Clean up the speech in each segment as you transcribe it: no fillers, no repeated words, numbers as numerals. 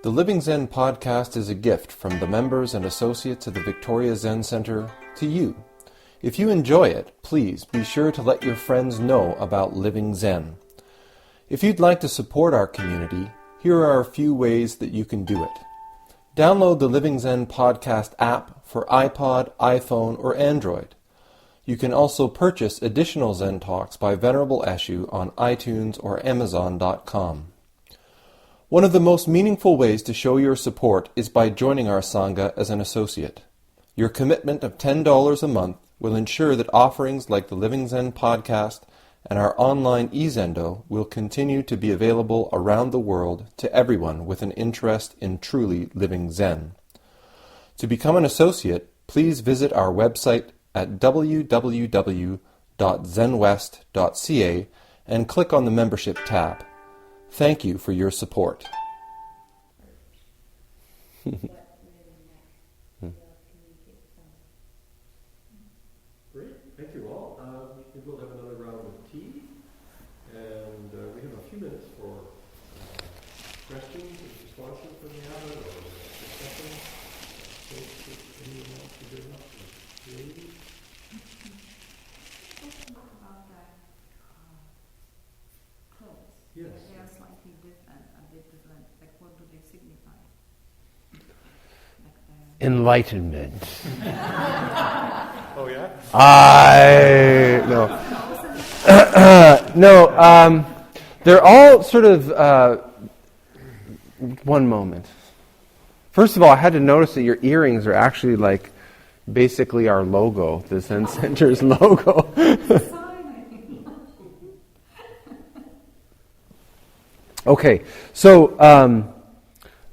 The Living Zen-podcast is a gift from the members and associates of the Victoria Zen Centre to you. If you enjoy it, please be sure to let your friends know about Living Zen. If you'd like to support our community, here are a few ways that you can do it. Download the Living Zen podcast app for iPod, iPhone, or Android. You can also purchase additional Zen Talks by Venerable Eshu on iTunes or Amazon.com. One of the most meaningful ways to show your support is by joining our Sangha as an associate. Your commitment of $10 a month will ensure that offerings like the Living Zen podcast and our online e-Zendo will continue to be available around the world to everyone with an interest in truly living Zen. To become an associate, please visit our website at www.zenwest.ca and click on the membership tab. Thank you for your support. Great, thank you all. We will have another round of tea, and we have a few minutes for questions and responses from the other, or discussion. Anyone else is good enough? Please. Let's talk about the clothes. Yes. They are slightly different, a bit different. Like, what do they signify? Enlightenment. Oh yeah? No, they're all sort of, one moment. First of all, I had to notice that your earrings are actually like basically our logo, the Zen Center's logo. Okay, so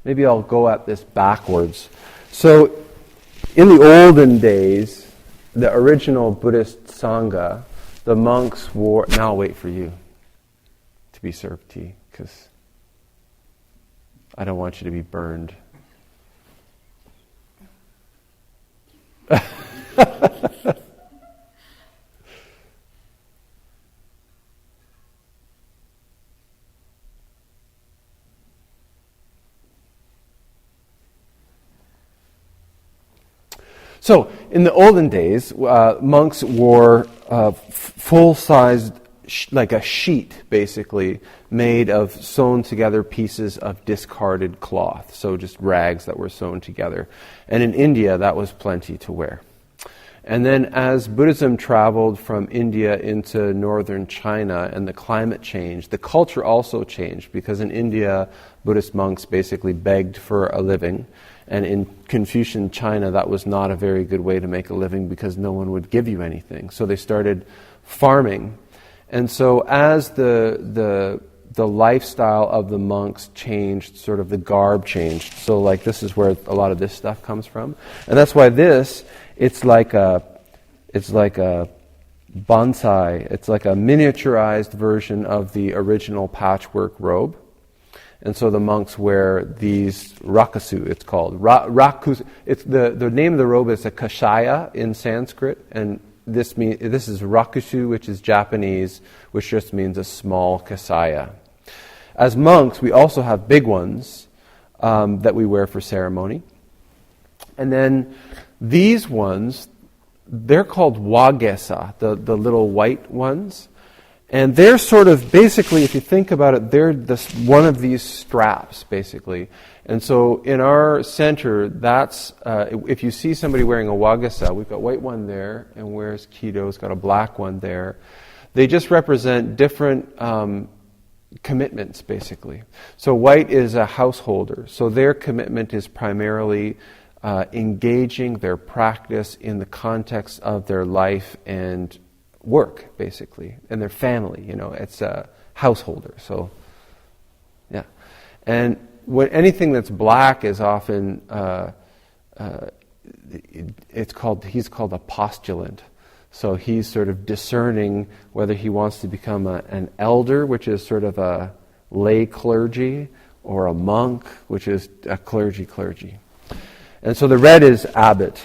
maybe I'll go at this backwards. So in the olden days, the original Buddhist Sangha, the monks wore... Now I'll wait for you to be served tea, because I don't want you to be burned. So, in the olden days, monks wore full-sized, like a sheet, basically, made of sewn together pieces of discarded cloth. So just rags that were sewn together. And in India, that was plenty to wear. And then as Buddhism traveled from India into northern China and the climate changed, the culture also changed, because in India, Buddhist monks basically begged for a living. And in Confucian China, that was not a very good way to make a living, because no one would give you anything. So they started farming. And so as the lifestyle of the monks changed, sort of the garb changed. So like this is where a lot of this stuff comes from. And that's why it's like a bonsai. It's like a miniaturized version of the original patchwork robe. And so the monks wear these rakusu, it's called. Rakusu. It's the name of the robe is a kashaya in Sanskrit, and this is rakusu, which is Japanese, which just means a small kasaya. As monks, we also have big ones that we wear for ceremony. And then these ones, they're called wagesa, the little white ones. And they're sort of, basically, if you think about it, they're one of these straps, basically. And so in our center, that's, if you see somebody wearing a wagesa, we've got a white one there, and where's Kido's got a black one there. They just represent different commitments, basically. So white is a householder. So their commitment is primarily engaging their practice in the context of their life and work, basically, and their family. It's a householder. So, yeah. And anything that's black is often he's called a postulant. So he's sort of discerning whether he wants to become an elder, which is sort of a lay clergy, or a monk, which is a clergy. And so the red is abbot,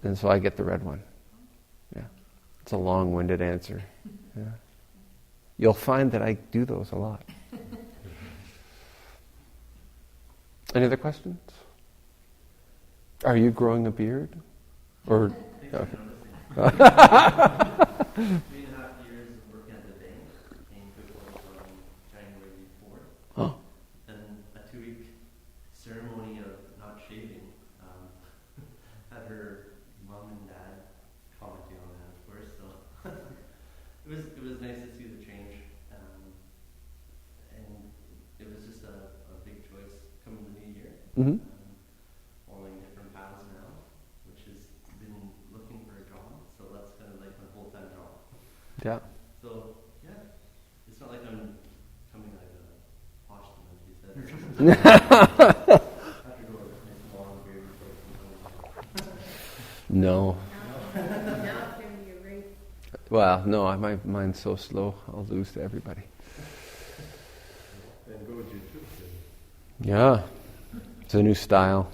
and so I get the red one. Yeah, it's a long-winded answer. Yeah. You'll find that I do those a lot. Any other questions? Are you growing a beard? Or okay. 3.5 years of working at the bank, paying people from January 4th. Oh. Then a 2-week ceremony of not shaving. Had her mom and dad commenting on that, of course. So it was nice to see the change, and it was just a big choice coming the new year. Mm-hmm. Following different paths now, which has been looking for a job. So that's kind of like my full-time job. Yeah. So yeah, it's not like I'm coming like a Washington, like you said. I have to go with a nice long beard before I can No. Now it's going to be a race. Well, no, mine's so slow, I'll lose to everybody. And go with jiu-jitsu. Yeah. It's a new style.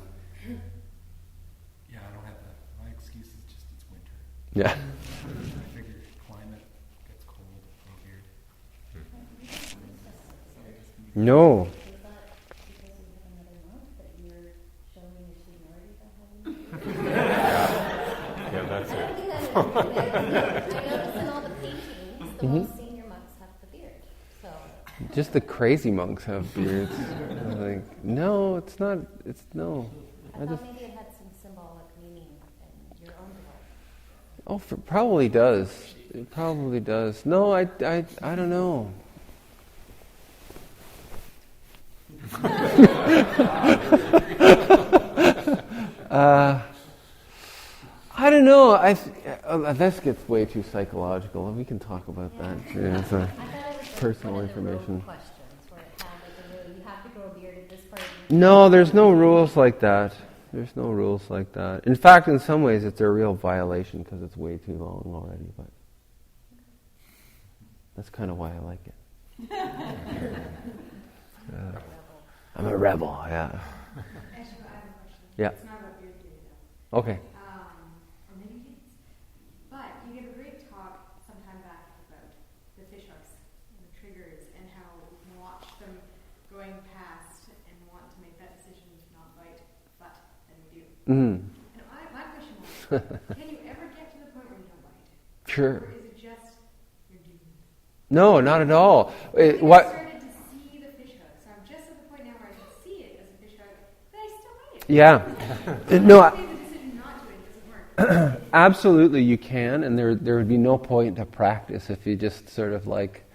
Yeah, I don't have that. My excuse is just it's winter. Yeah. I figure climate gets cold from here. No. Is that because you have another month that you're showing your seniority by having? Yeah, that's I it. don't think that is. I noticed in all the paintings, the most senior monks have the beard. So Just the crazy monks have beards. Like, no, it's not. It's no. I thought maybe it had some symbolic meaning in your own life. Oh, probably does. It probably does. No, I don't know. I don't know. This gets way too psychological. We can talk about that. Yeah, it's I thought it was like personal one of the information. road questions where it had like a rule, you have to grow a beard at this part. No, there's no rules like that. There's no rules like that. In fact, in some ways, it's a real violation because it's way too long already. But that's kind of why I like it. I'm a rebel. Yeah. Actually, I have a question. Yeah. It's not about beard theory though. Okay. Or maybe it is. But you gave a great talk some time back about the fish hooks and the triggers and how we can watch them going past and want to make that decision to not bite, but then we do. Mm. And my question was, can you ever get to the point where you don't bite? Sure. Or is it just you're doomed? No, not at all. I What? started to see the fish hook, so I'm just at the point now where I can see it as a fish hook, but I still bite it. Yeah. No. I made the decision not to, and it doesn't work. Absolutely, you can, and there would be no point to practice if you just sort of like.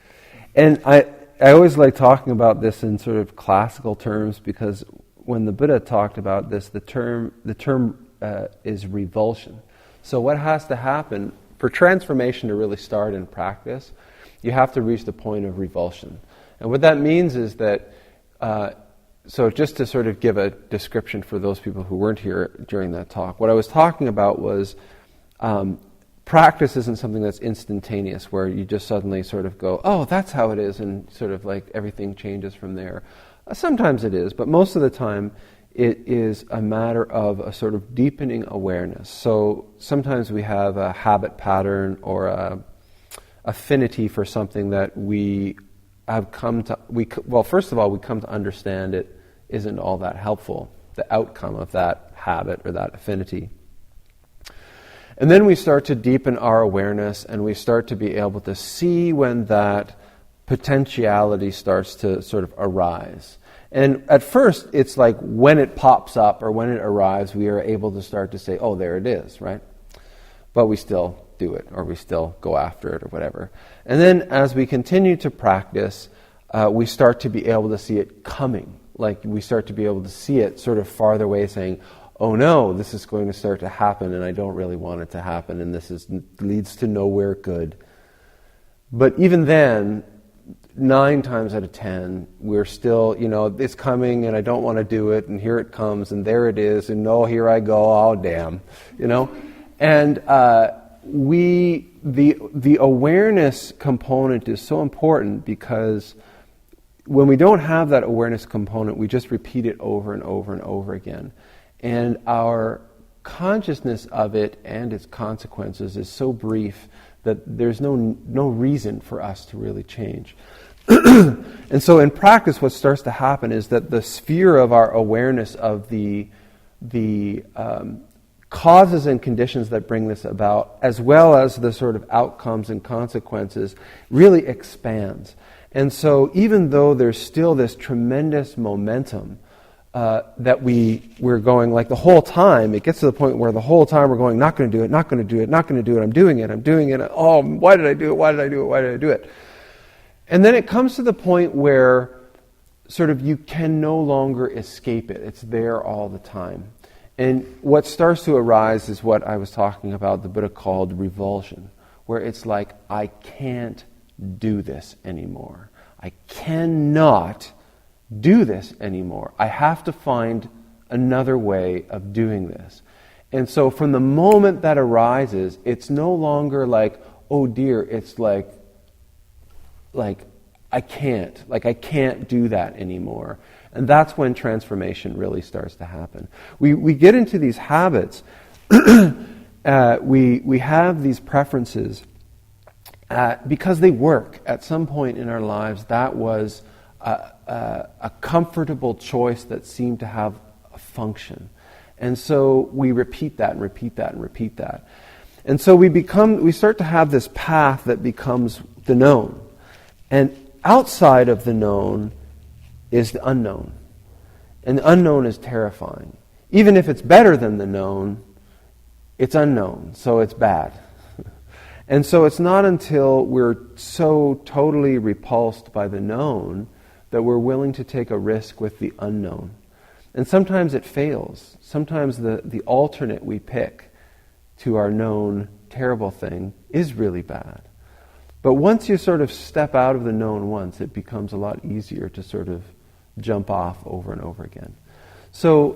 And I always like talking about this in sort of classical terms because when the Buddha talked about this, the term is revulsion. So what has to happen for transformation to really start in practice? You have to reach the point of revulsion, and what that means is that. So just to sort of give a description for those people who weren't here during that talk, what I was talking about was practice isn't something that's instantaneous where you just suddenly sort of go, oh, that's how it is, and sort of like everything changes from there. Sometimes it is, but most of the time it is a matter of a sort of deepening awareness. So sometimes we have a habit pattern or a affinity for something that we have come to, well, first of all, we come to understand it isn't all that helpful, the outcome of that habit or that affinity. And then we start to deepen our awareness and we start to be able to see when that potentiality starts to sort of arise. And at first, it's like when it pops up or when it arrives, we are able to start to say, oh, there it is, right? But we still do it, or we still go after it, or whatever. And then as we continue to practice, we start to be able to see it coming. Like we start to be able to see it sort of farther away, saying, oh no, this is going to start to happen, and I don't really want it to happen, and this leads to nowhere good. But even then, 9 times out of 10, we're still, it's coming, and I don't want to do it, and here it comes, and there it is, and no, here I go, oh damn, And the awareness component is so important because when we don't have that awareness component, we just repeat it over and over and over again. And our consciousness of it and its consequences is so brief that there's no reason for us to really change. And so in practice, what starts to happen is that the sphere of our awareness of the causes and conditions that bring this about, as well as the sort of outcomes and consequences, really expands. And so even though there's still this tremendous momentum that we're going, like the whole time, it gets to the point where the whole time we're going, not going to do it, not going to do it, not going to do it, I'm doing it, oh, why did I do it, why did I do it, why did I do it? And then it comes to the point where sort of you can no longer escape it. It's there all the time. And what starts to arise is what I was talking about, the Buddha called revulsion, where it's like, I can't do this anymore. I cannot do this anymore. I have to find another way of doing this. And so from the moment that arises, it's no longer like, oh dear, it's like I can't do that anymore. And that's when transformation really starts to happen. We get into these habits. We have these preferences because they work. At some point in our lives, that was a comfortable choice that seemed to have a function. And so we repeat that and repeat that and repeat that. And so we start to have this path that becomes the known. And outside of the known is the unknown. And the unknown is terrifying. Even if it's better than the known, it's unknown, so it's bad. And so it's not until we're so totally repulsed by the known that we're willing to take a risk with the unknown. And sometimes it fails. Sometimes the alternate we pick to our known terrible thing is really bad. But once you sort of step out of the known once, it becomes a lot easier to sort of jump off over and over again. So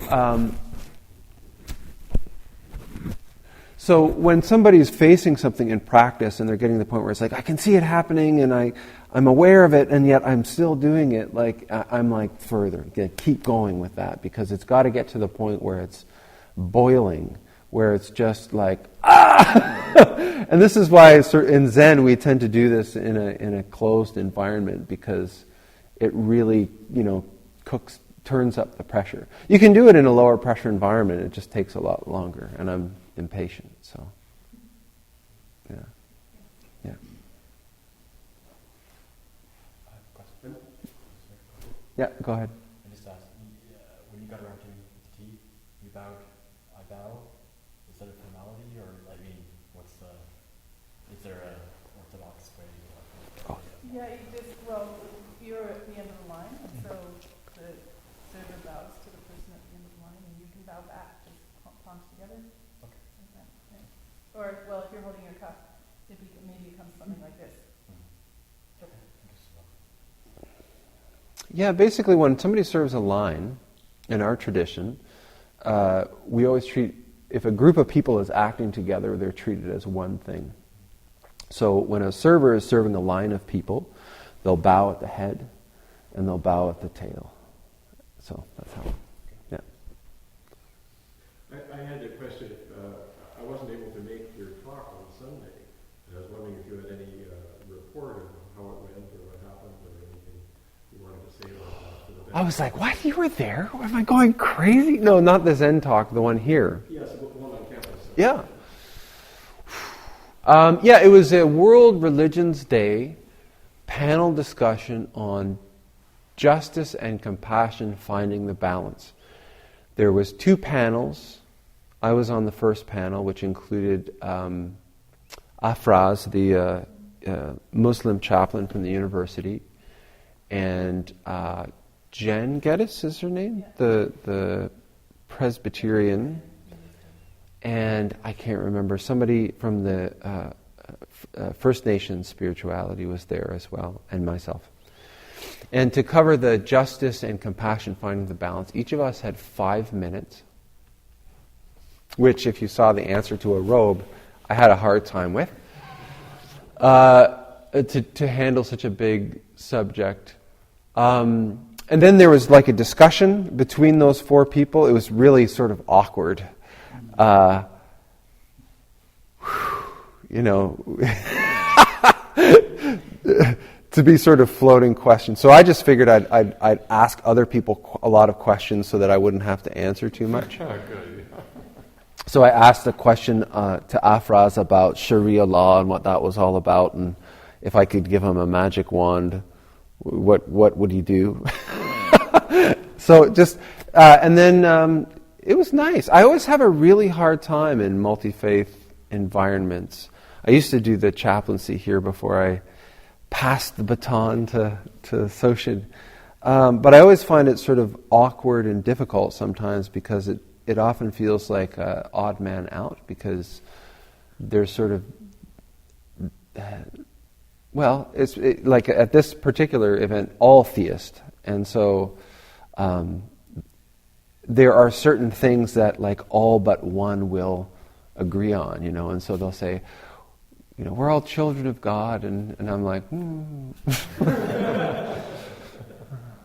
when somebody's facing something in practice and they're getting to the point where it's like, I can see it happening and I'm aware of it and yet I'm still doing it, like I'm like further, keep going with that, because it's got to get to the point where it's boiling, where it's just like, And this is why in Zen we tend to do this in a closed environment, because it really, turns up the pressure. You can do it in a lower pressure environment, it just takes a lot longer, and I'm impatient, so yeah. I have a question. Yeah, go ahead. I just asked, when you got around to tea, you bowed, I bow. Is that a formality, or is there an orthodox way? Oh. Yeah, you're at the end of the line, and so the server bows to the person at the end of the line, and you can bow back, just palms together. Okay. Like that, right? Or, if you're holding your cup, maybe it comes something like this. Okay. Yeah, basically when somebody serves a line, in our tradition, we always treat, if a group of people is acting together, they're treated as one thing. So when a server is serving a line of people, they'll bow at the head and they'll bow at the tail. So that's how, yeah. I had a question. I wasn't able to make your talk on Sunday. And I was wondering if you had any report of how it went or what happened or anything you wanted to say about that. For the benefit. I was like, what? You were there? Am I going crazy? No, not the Zen talk, the one here. Yes, the one on campus. Yeah. It was a World Religions Day panel discussion on justice and compassion, finding the balance. There was 2 panels. I was on the first panel, which included Afraz, the Muslim chaplain from the university, and Jen Geddes is her name, the Presbyterian. And I can't remember, somebody from the First Nations spirituality was there as well, and myself. And to cover the justice and compassion, finding the balance, each of us had 5 minutes, which, if you saw the answer to a robe, I had a hard time with, to handle such a big subject. And then there was like a discussion between those 4 people. It was really sort of awkward. to be sort of floating questions. So I just figured I'd ask other people a lot of questions so that I wouldn't have to answer too much. Oh, good. So I asked a question to Afraz about Sharia law and what that was all about, and if I could give him a magic wand, what would he do? So just, and then it was nice. I always have a really hard time in multi-faith environments. I used to do the chaplaincy here before I passed the baton to Soshin. But I always find it sort of awkward and difficult sometimes because it often feels like an odd man out because there's sort of, it's like at this particular event, all theist. And so there are certain things that like all but one will agree on, and so they'll say, we're all children of God, and I'm like,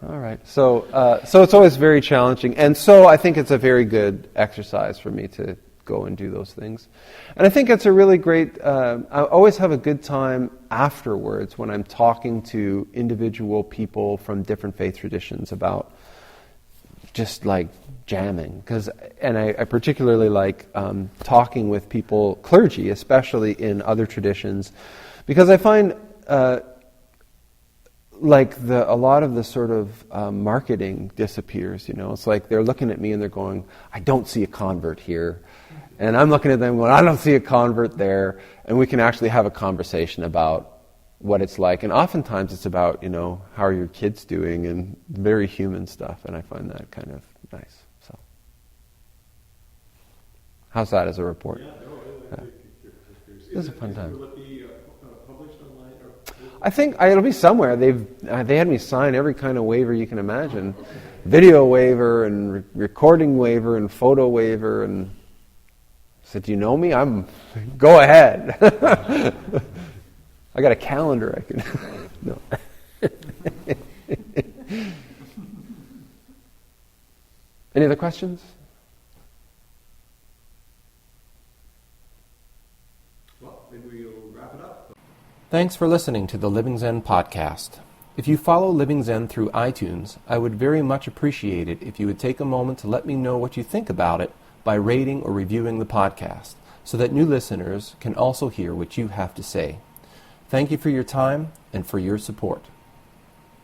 all right. So it's always very challenging, and so I think it's a very good exercise for me to go and do those things. And I think it's a really great, I always have a good time afterwards when I'm talking to individual people from different faith traditions about just like jamming, and I particularly like talking with people, clergy especially in other traditions, because I find like a lot of the sort of marketing disappears. It's like they're looking at me and they're going, I don't see a convert here, and I'm looking at them going, I don't see a convert there, and we can actually have a conversation about what it's like, and oftentimes it's about how are your kids doing, and very human stuff, and I find that kind of nice. So, how's that as a report? It was a fun time. Will it be published online? I think it'll be somewhere. They had me sign every kind of waiver you can imagine, video waiver and recording waiver and photo waiver, and I said, "Do you know me? Go ahead." I got a calendar I can... No. Any other questions? Well, maybe we'll wrap it up. Thanks for listening to the Living Zen podcast. If you follow Living Zen through iTunes, I would very much appreciate it if you would take a moment to let me know what you think about it by rating or reviewing the podcast, so that new listeners can also hear what you have to say. Thank you for your time and for your support.